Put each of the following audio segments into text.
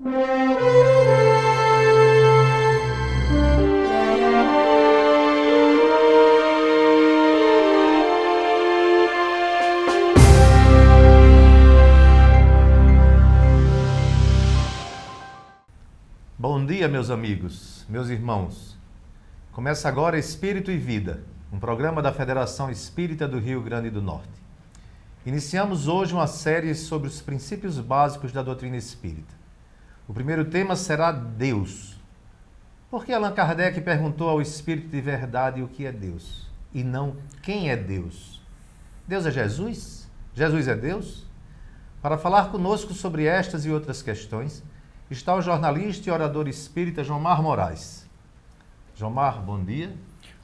Bom dia, meus amigos, meus irmãos. Começa agora Espírito e Vida, um programa da Federação Espírita do Rio Grande do Norte. Iniciamos hoje uma série sobre os princípios básicos da doutrina espírita. O primeiro tema será Deus. Por que Allan Kardec perguntou ao Espírito de verdade o que é Deus, e não quem é Deus? Deus é Jesus? Jesus é Deus? Para falar conosco sobre estas e outras questões, está o jornalista e orador espírita Jomar Moraes. Jomar, bom dia.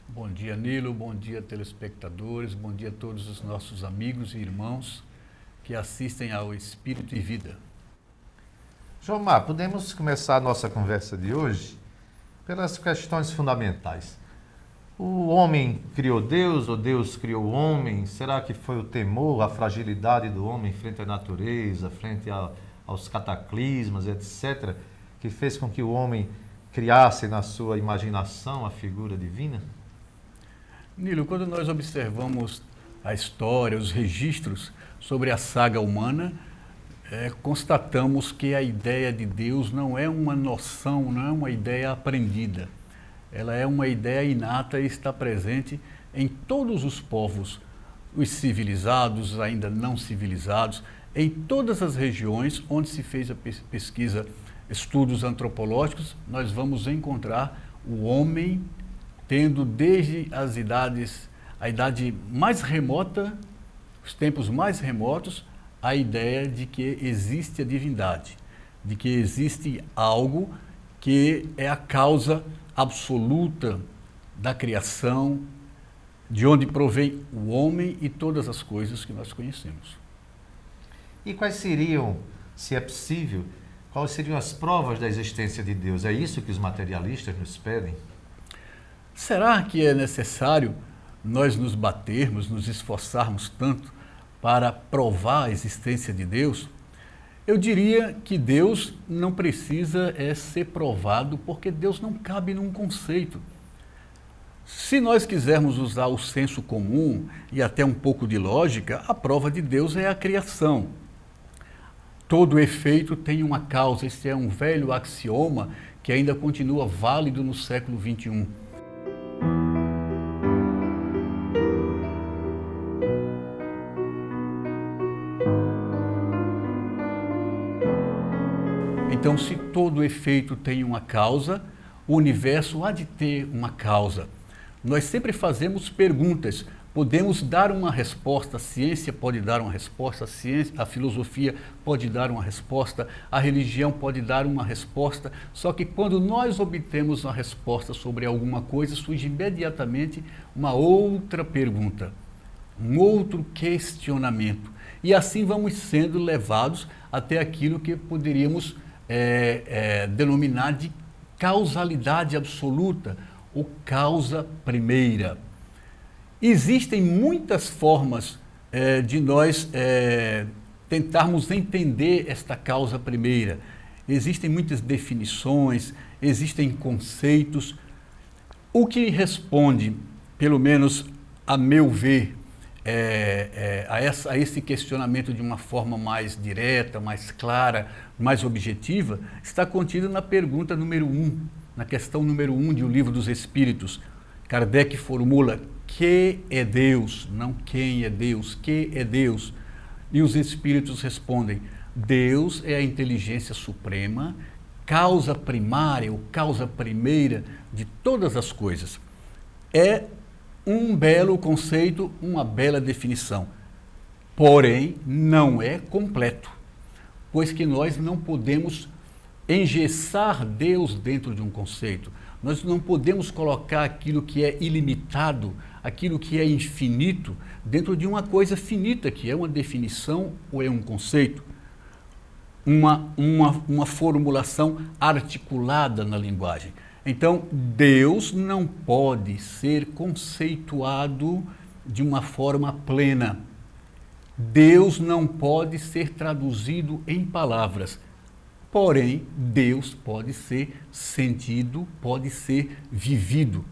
Bom dia, Nilo. Bom dia, telespectadores. Bom dia a todos os nossos amigos e irmãos que assistem ao Espírito e Vida. Jomar, podemos começar a nossa conversa de hoje pelas questões fundamentais. O homem criou Deus ou Deus criou o homem? Será que foi o temor, a fragilidade do homem frente à natureza, frente aos cataclismas, etc., que fez com que o homem criasse na sua imaginação a figura divina? Nilo, quando nós observamos a história, os registros sobre a saga humana, constatamos que a ideia de Deus não é uma noção, não é uma ideia aprendida. Ela é uma ideia inata e está presente em todos os povos, os civilizados, ainda não civilizados, em todas as regiões onde se fez a pesquisa, estudos antropológicos, nós vamos encontrar o homem tendo desde a idade mais remota, os tempos mais remotos, a ideia de que existe a divindade, de que existe algo que é a causa absoluta da criação, de onde provém o homem e todas as coisas que nós conhecemos. E quais seriam, se é possível, quais seriam as provas da existência de Deus? É isso que os materialistas nos pedem? Será que é necessário nós nos batermos, nos esforçarmos tanto para provar a existência de Deus? Eu diria que Deus não precisa ser provado, porque Deus não cabe num conceito. Se nós quisermos usar o senso comum e até um pouco de lógica, a prova de Deus é a criação. Todo efeito tem uma causa. Esse é um velho axioma que ainda continua válido no século XXI. Então, se todo efeito tem uma causa, o universo há de ter uma causa. Nós sempre fazemos perguntas. Podemos dar uma resposta, a ciência pode dar uma resposta, a filosofia pode dar uma resposta, a religião pode dar uma resposta, só que quando nós obtemos uma resposta sobre alguma coisa, surge imediatamente uma outra pergunta, um outro questionamento. E assim vamos sendo levados até aquilo que poderíamos denominar de causalidade absoluta, ou causa primeira. Existem muitas formas de nós tentarmos entender esta causa primeira. Existem muitas definições, existem conceitos. O que responde, pelo menos a meu ver, a esse questionamento de uma forma mais direta, mais clara, mais objetiva, está contido na pergunta número 1, na questão número 1 de O Livro dos Espíritos. Kardec formula: que é Deus? Não quem é Deus, que é Deus? E os Espíritos respondem: Deus é a inteligência suprema, causa primária ou causa primeira de todas as coisas. É um belo conceito, uma bela definição. Porém, não é completo, pois que nós não podemos engessar Deus dentro de um conceito. Nós não podemos colocar aquilo que é ilimitado, aquilo que é infinito, dentro de uma coisa finita, que é uma definição ou é um conceito. Uma formulação articulada na linguagem. Então, Deus não pode ser conceituado de uma forma plena. Deus não pode ser traduzido em palavras. porém Deus pode ser sentido, pode ser vivido.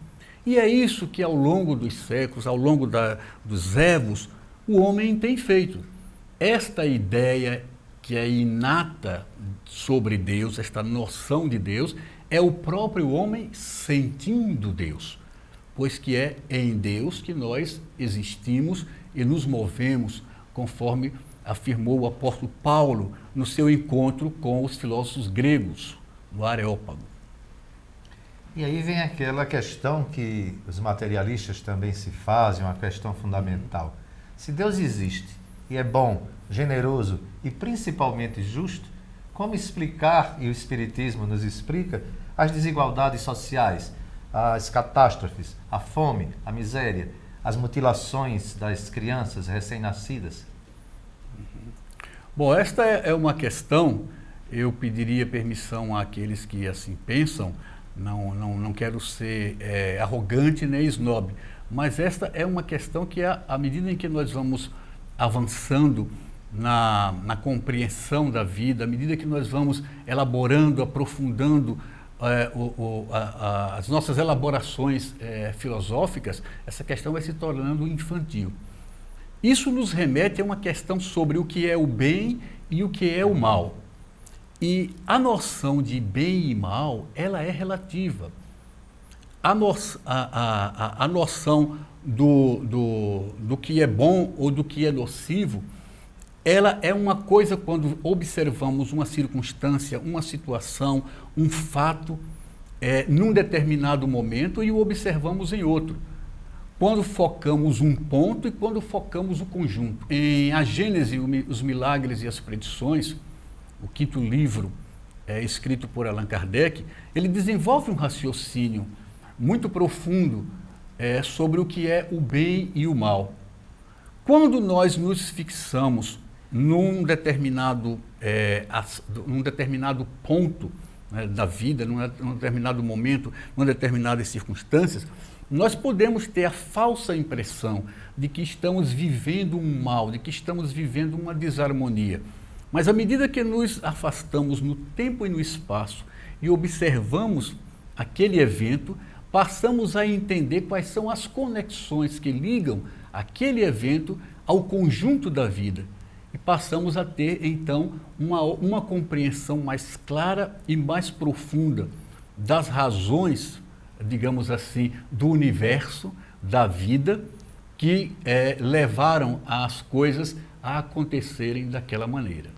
E é isso que ao longo dos séculos, ao longo dos evos, o homem tem feito. Esta ideia que é inata sobre Deus, esta noção de Deus, é o próprio homem sentindo Deus, pois que é em Deus que nós existimos e nos movemos, conforme afirmou o apóstolo Paulo no seu encontro com os filósofos gregos, no Areópago. E aí vem aquela questão que os materialistas também se fazem, uma questão fundamental. Se Deus existe e é bom, generoso e principalmente justo, como explicar, e o Espiritismo nos explica, as desigualdades sociais, as catástrofes, a fome, a miséria, as mutilações das crianças recém-nascidas? Bom, esta é uma questão, eu pediria permissão àqueles que assim pensam, não quero ser arrogante nem snob, mas esta é uma questão que, à medida em que nós vamos avançando na compreensão da vida, à medida que nós vamos elaborando, aprofundando as nossas elaborações filosóficas, essa questão vai se tornando infantil. Isso nos remete a uma questão sobre o que é o bem e o que é o mal. E a noção de bem e mal, ela é relativa. A noção do que é bom ou do que é nocivo, ela é uma coisa quando observamos uma circunstância, uma situação, um fato, num determinado momento e o observamos em outro. Quando focamos um ponto e quando focamos o conjunto. Em A Gênese, os Milagres e as Predições, o quinto livro, escrito por Allan Kardec, ele desenvolve um raciocínio muito profundo sobre o que é o bem e o mal. Quando nós nos fixamos num determinado ponto, né, da vida, num determinado momento, numa determinadas circunstâncias, nós podemos ter a falsa impressão de que estamos vivendo um mal, de que estamos vivendo uma desarmonia. Mas à medida que nos afastamos no tempo e no espaço e observamos aquele evento, passamos a entender quais são as conexões que ligam aquele evento ao conjunto da vida. E passamos a ter, então, uma compreensão mais clara e mais profunda das razões, digamos assim, do universo, da vida, que levaram as coisas a acontecerem daquela maneira.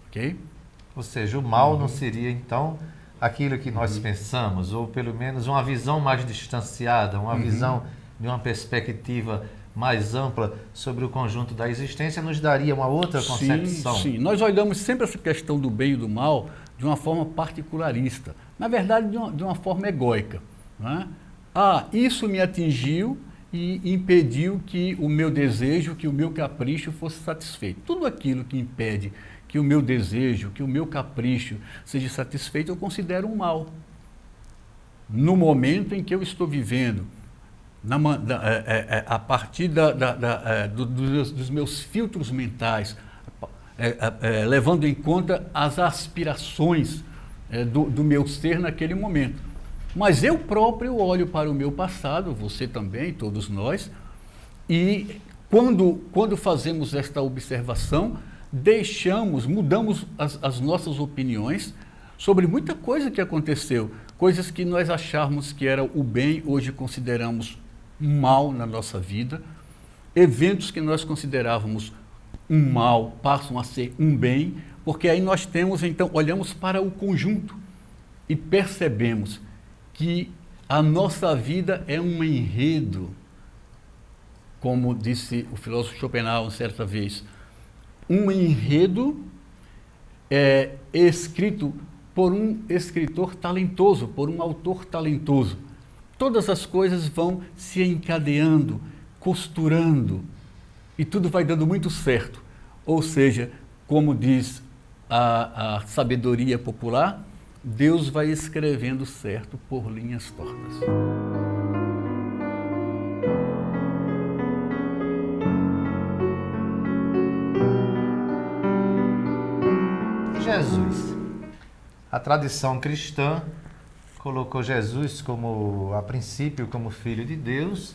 Ok? Ou seja, o mal não seria, então, aquilo que nós pensamos, ou pelo menos uma visão mais distanciada, uma visão de uma perspectiva mais ampla sobre o conjunto da existência, nos daria uma outra concepção. Sim, nós olhamos sempre essa questão do bem e do mal de uma forma particularista, na verdade de uma forma egóica. Né? Isso me atingiu e impediu que o meu desejo, que o meu capricho fosse satisfeito. Tudo aquilo que impede que o meu desejo, que o meu capricho seja satisfeito, eu considero um mal. No momento em que eu estou vivendo, a partir dos meus filtros mentais, levando em conta as aspirações do meu ser naquele momento. Mas eu próprio olho para o meu passado, você também, todos nós, e quando fazemos esta observação, mudamos as nossas opiniões sobre muita coisa que aconteceu, coisas que nós achávamos que era o bem, hoje consideramos um mal na nossa vida, eventos que nós considerávamos um mal passam a ser um bem, porque aí nós olhamos para o conjunto e percebemos que a nossa vida é um enredo, como disse o filósofo Schopenhauer certa vez, um enredo escrito por um escritor talentoso, por um autor talentoso. Todas as coisas vão se encadeando, costurando, e tudo vai dando muito certo. Ou seja, como diz a sabedoria popular, Deus vai escrevendo certo por linhas tortas. Jesus, tradição cristã colocou Jesus a princípio como filho de Deus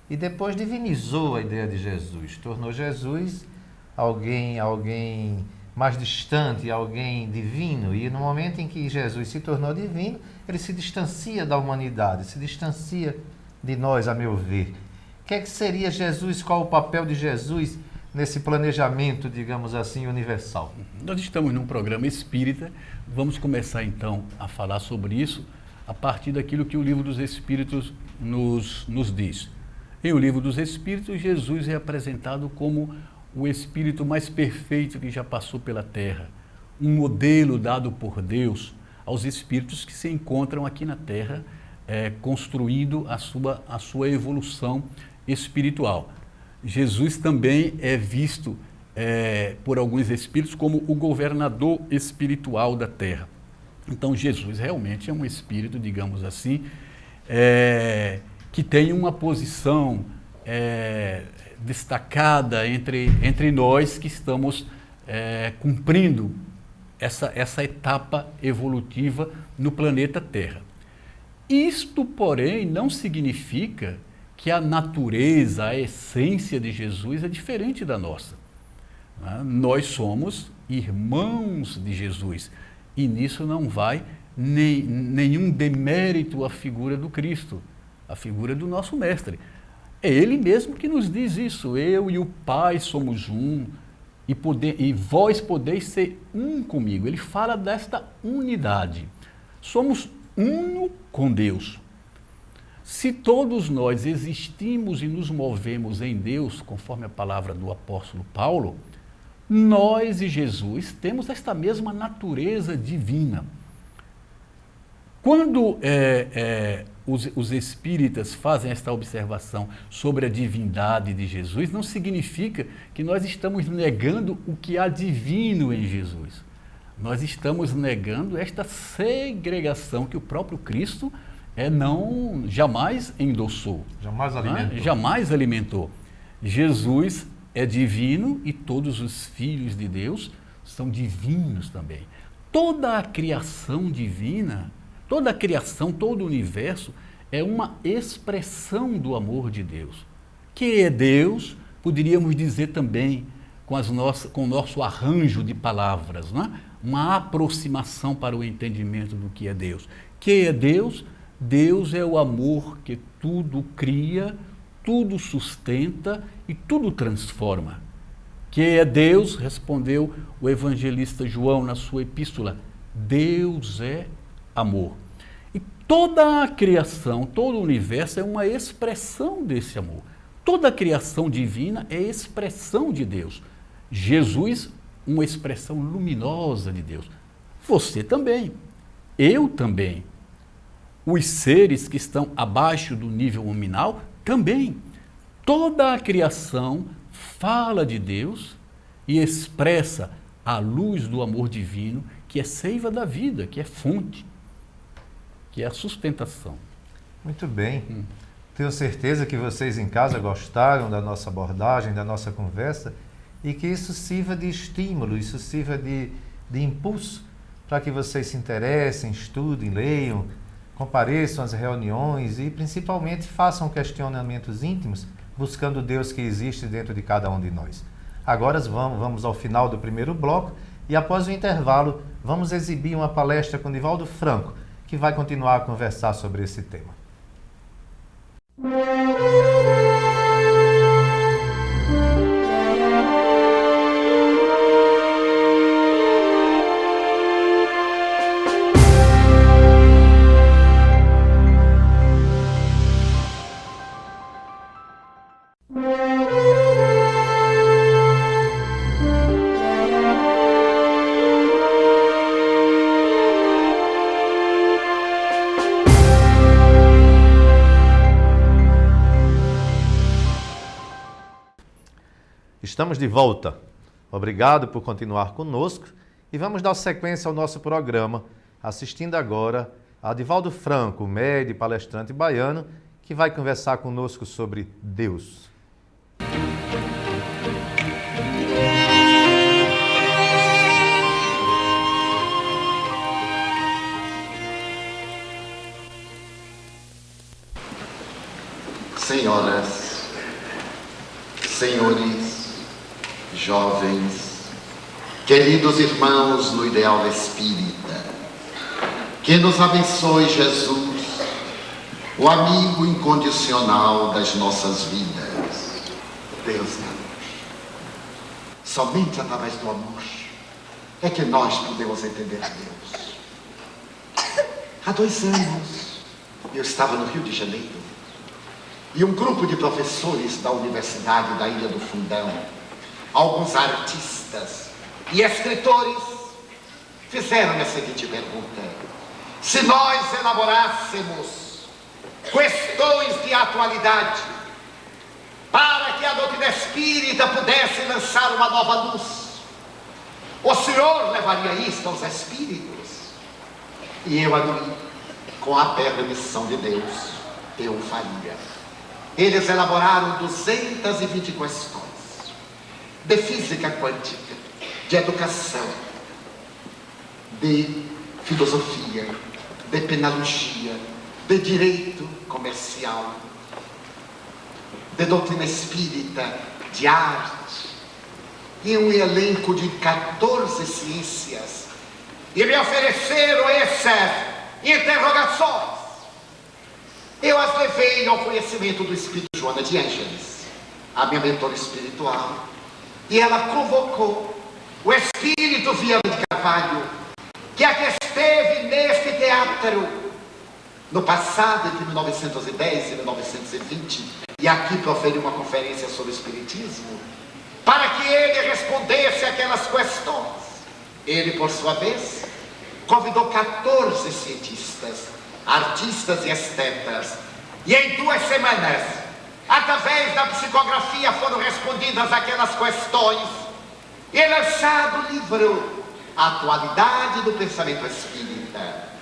e depois divinizou a ideia de Jesus, tornou Jesus alguém mais distante, alguém divino, e no momento em que Jesus se tornou divino, ele se distancia da humanidade, se distancia de nós, a meu ver. O que é que seria Jesus? Qual o papel de Jesus nesse planejamento, digamos assim, universal? Nós estamos num programa espírita, vamos começar então a falar sobre isso a partir daquilo que o Livro dos Espíritos nos diz. Em O Livro dos Espíritos, Jesus é apresentado como o espírito mais perfeito que já passou pela Terra, um modelo dado por Deus aos espíritos que se encontram aqui na Terra, construindo a sua evolução espiritual. Jesus também é visto por alguns espíritos como o governador espiritual da Terra. Então, Jesus realmente é um espírito, digamos assim, que tem uma posição destacada entre nós que estamos cumprindo essa etapa evolutiva no planeta Terra. Isto, porém, não significa que a natureza, a essência de Jesus é diferente da nossa. Nós somos irmãos de Jesus e nisso não vai nenhum demérito à figura do Cristo, à figura do nosso Mestre. É Ele mesmo que nos diz isso: eu e o Pai somos um, e vós podeis ser um comigo. Ele fala desta unidade. Somos uno com Deus. Se todos nós existimos e nos movemos em Deus, conforme a palavra do apóstolo Paulo, nós e Jesus temos esta mesma natureza divina. Quando os espíritas fazem esta observação sobre a divindade de Jesus, não significa que nós estamos negando o que há divino em Jesus. Nós estamos negando esta segregação que o próprio Cristo jamais endossou. Jamais alimentou. Jamais alimentou. Jesus é divino e todos os filhos de Deus são divinos também. Toda a criação divina, toda a criação, todo o universo é uma expressão do amor de Deus. Que é Deus, poderíamos dizer também com o nosso arranjo de palavras, né? Uma aproximação para o entendimento do que é Deus. Que é Deus? Deus é o amor que tudo cria, tudo sustenta e tudo transforma. Que é Deus, respondeu o evangelista João na sua epístola, Deus é amor. E toda a criação, todo o universo é uma expressão desse amor. Toda a criação divina é expressão de Deus. Jesus, uma expressão luminosa de Deus. Você também, eu também. Os seres que estão abaixo do nível nominal também. Toda a criação fala de Deus e expressa a luz do amor divino, que é seiva da vida, que é fonte, que é a sustentação. Muito bem. Tenho certeza que vocês em casa gostaram da nossa abordagem, da nossa conversa, e que isso sirva de estímulo, isso sirva de impulso para que vocês se interessem, estudem, leiam, compareçam às reuniões e principalmente façam questionamentos íntimos, buscando Deus que existe dentro de cada um de nós. Agora vamos ao final do primeiro bloco e após o intervalo vamos exibir uma palestra com Divaldo Franco, que vai continuar a conversar sobre esse tema. Estamos de volta. Obrigado por continuar conosco e vamos dar sequência ao nosso programa, assistindo agora a Divaldo Franco, médium e palestrante baiano, que vai conversar conosco sobre Deus. senhoras, senhores, jovens, queridos irmãos no ideal espírita, que nos abençoe Jesus, o amigo incondicional das nossas vidas. Deus é amor. Somente através do amor é que nós podemos entender Deus. Há 2 anos, eu estava no Rio de Janeiro e um grupo de professores da Universidade da Ilha do Fundão, alguns artistas e escritores, fizeram a seguinte pergunta: se nós elaborássemos questões de atualidade para que a doutrina espírita pudesse lançar uma nova luz, o senhor levaria isto aos espíritos? E eu adorei, com a permissão de Deus, eu faria. Eles elaboraram 220 questões de física quântica, de educação, de filosofia, de pedagogia, de direito comercial, de doutrina espírita, de arte, e um elenco de 14 ciências, e me ofereceram essas interrogações. Eu as levei ao conhecimento do Espírito Joana de Ângeles, a minha mentora espiritual, e ela convocou o Espírito Viana de Carvalho, que aqui esteve neste teatro no passado, entre 1910 e 1920, e aqui proferiu uma conferência sobre Espiritismo, para que ele respondesse aquelas questões. Ele, por sua vez, convidou 14 cientistas, artistas e estetas, e em 2 semanas, através da psicografia, foram respondidas aquelas questões, e lançado o livro A Atualidade do Pensamento Espírita.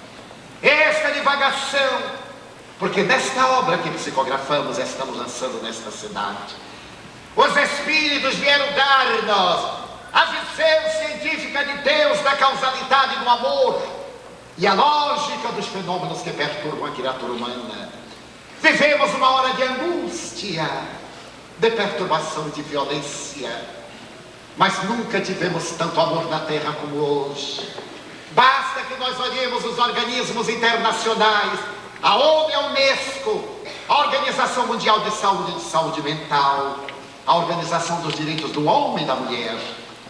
Esta divagação, porque nesta obra que psicografamos, estamos lançando nesta cidade, os Espíritos vieram dar-nos a visão científica de Deus, da causalidade do amor e a lógica dos fenômenos que perturbam a criatura humana. Vivemos uma hora de angústia, de perturbação e de violência, mas nunca tivemos tanto amor na Terra como hoje. Basta que nós olhemos os organismos internacionais, a ONU, a Unesco, a Organização Mundial de Saúde Mental, a Organização dos Direitos do Homem e da Mulher,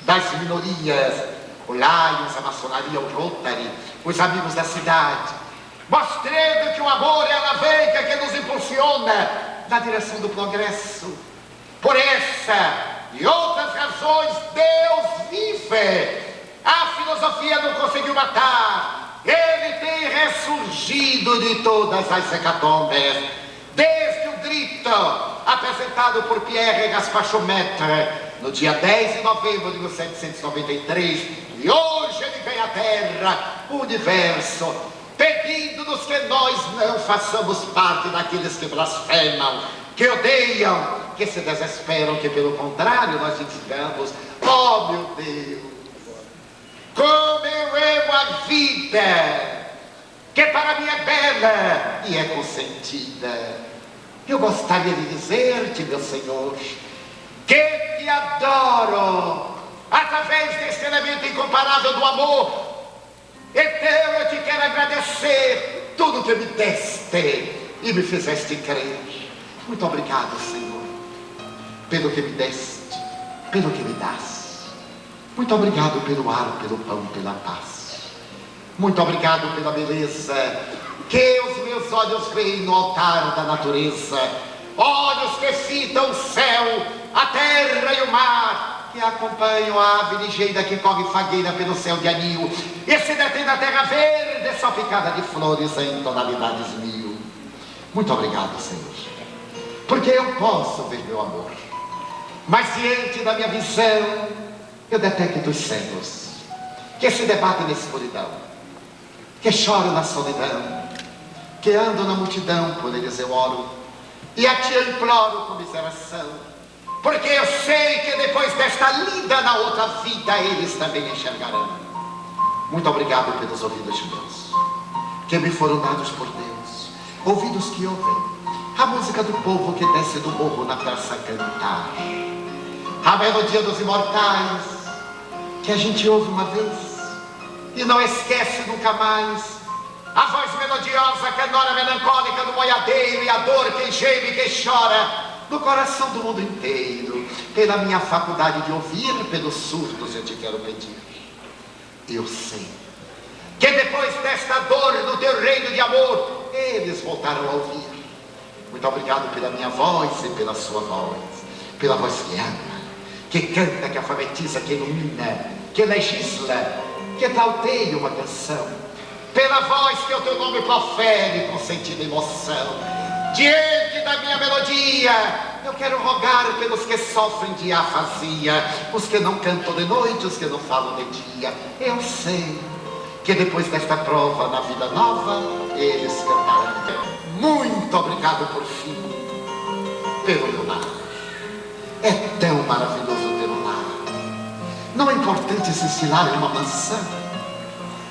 das minorias, o Lions, a maçonaria, o Rotary, os amigos da cidade, mostrando que o amor é a alavanca que nos impulsiona na direção do progresso. Por essa e outras razões, Deus vive. A filosofia não conseguiu matar. Ele tem ressurgido de todas as hecatombes, desde o grito apresentado por Pierre Gaspar Chaumette no dia 10 de novembro de 1793, e hoje ele vem à Terra, o universo, pedindo-nos que nós não façamos parte daqueles que blasfemam, que odeiam, que se desesperam, que pelo contrário nós digamos: oh meu Deus, como eu amo a vida, que para mim é bela e é consentida. Eu gostaria de dizer-te, meu Senhor, que te adoro através desse elemento incomparável do amor. Então eu te quero agradecer tudo que me deste e me fizeste crer. Muito obrigado, Senhor, pelo que me deste, pelo que me das. Muito obrigado pelo ar, pelo pão, pela paz. Muito obrigado pela beleza que os meus olhos veem no altar da natureza. Olhos que fitam o céu, a terra e o mar, que acompanham a ave ligeira que corre fagueira pelo céu de anil e se detém na terra verde salpicada de flores em tonalidades mil. Muito obrigado, Senhor, porque eu posso ver meu amor, mas diante da minha visão eu detecto os cegos que se debatem na escuridão, que choram na solidão, que andam na multidão. Por eles eu oro e a ti eu imploro comiseração, porque eu sei que depois desta lida na outra vida eles também enxergarão. Muito obrigado pelos ouvidos meus, que me foram dados por Deus, ouvidos que ouvem, a música do povo que desce do morro na praça a cantar, a melodia dos imortais que a gente ouve uma vez e não esquece nunca mais, a voz melodiosa, canora melancólica do boiadeiro e a dor que geme e que chora no coração do mundo inteiro. Pela minha faculdade de ouvir, pelos surdos eu te quero pedir. Eu sei que depois desta dor no teu reino de amor, eles voltaram a ouvir. Muito obrigado pela minha voz e pela sua voz, pela voz que ama, que canta, que alfabetiza, que ilumina, que legisla, que tauteia uma canção, pela voz que o teu nome profere com sentido e emoção. Diante da minha melodia, eu quero rogar pelos que sofrem de afasia, os que não cantam de noite, os que não falam de dia. Eu sei que depois desta prova na vida nova, eles cantarão. Muito obrigado por fim, pelo meu lar. É tão maravilhoso ter um lar. Não é importante se estilar em uma mansão,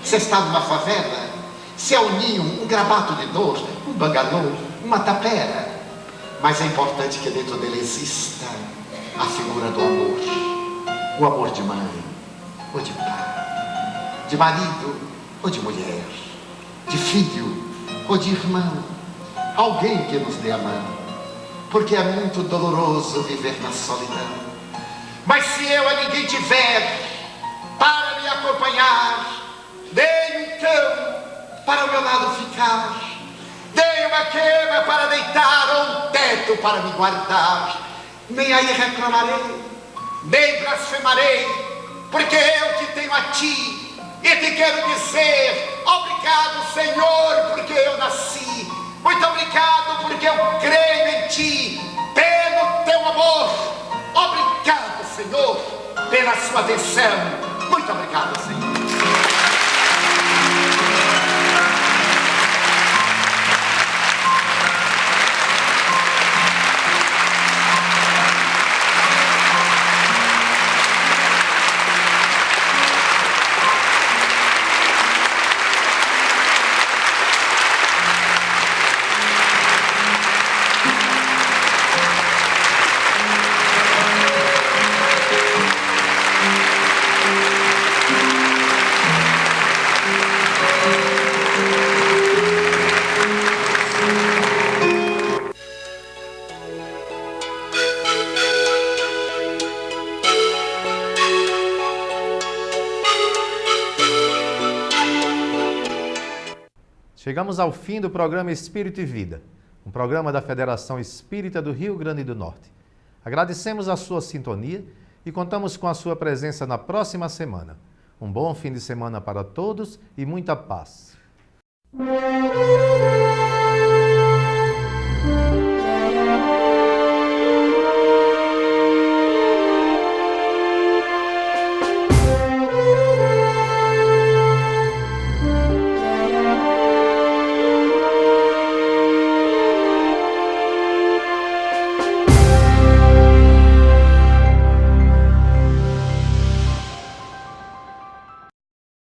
se está numa favela, se é um ninho, um grabato de dor, um bangalô, uma tapera. Mas é importante que dentro dele exista a figura do amor. O amor de mãe ou de pai, de marido ou de mulher, de filho ou de irmão. Alguém que nos dê a mão, porque é muito doloroso viver na solidão. Mas se eu a ninguém tiver para me acompanhar, dei um cão para o meu lado ficar, dei uma cama para deitar ou um teto para me guardar. Nem aí reclamarei, nem blasfemarei, porque eu te tenho a ti e te quero dizer obrigado, Senhor, porque eu nasci. Muito obrigado porque eu creio em ti, pelo teu amor. Obrigado, Senhor, pela sua atenção. Muito obrigado, Senhor. Chegamos ao fim do programa Espírito e Vida, um programa da Federação Espírita do Rio Grande do Norte. Agradecemos a sua sintonia e contamos com a sua presença na próxima semana. Um bom fim de semana para todos e muita paz.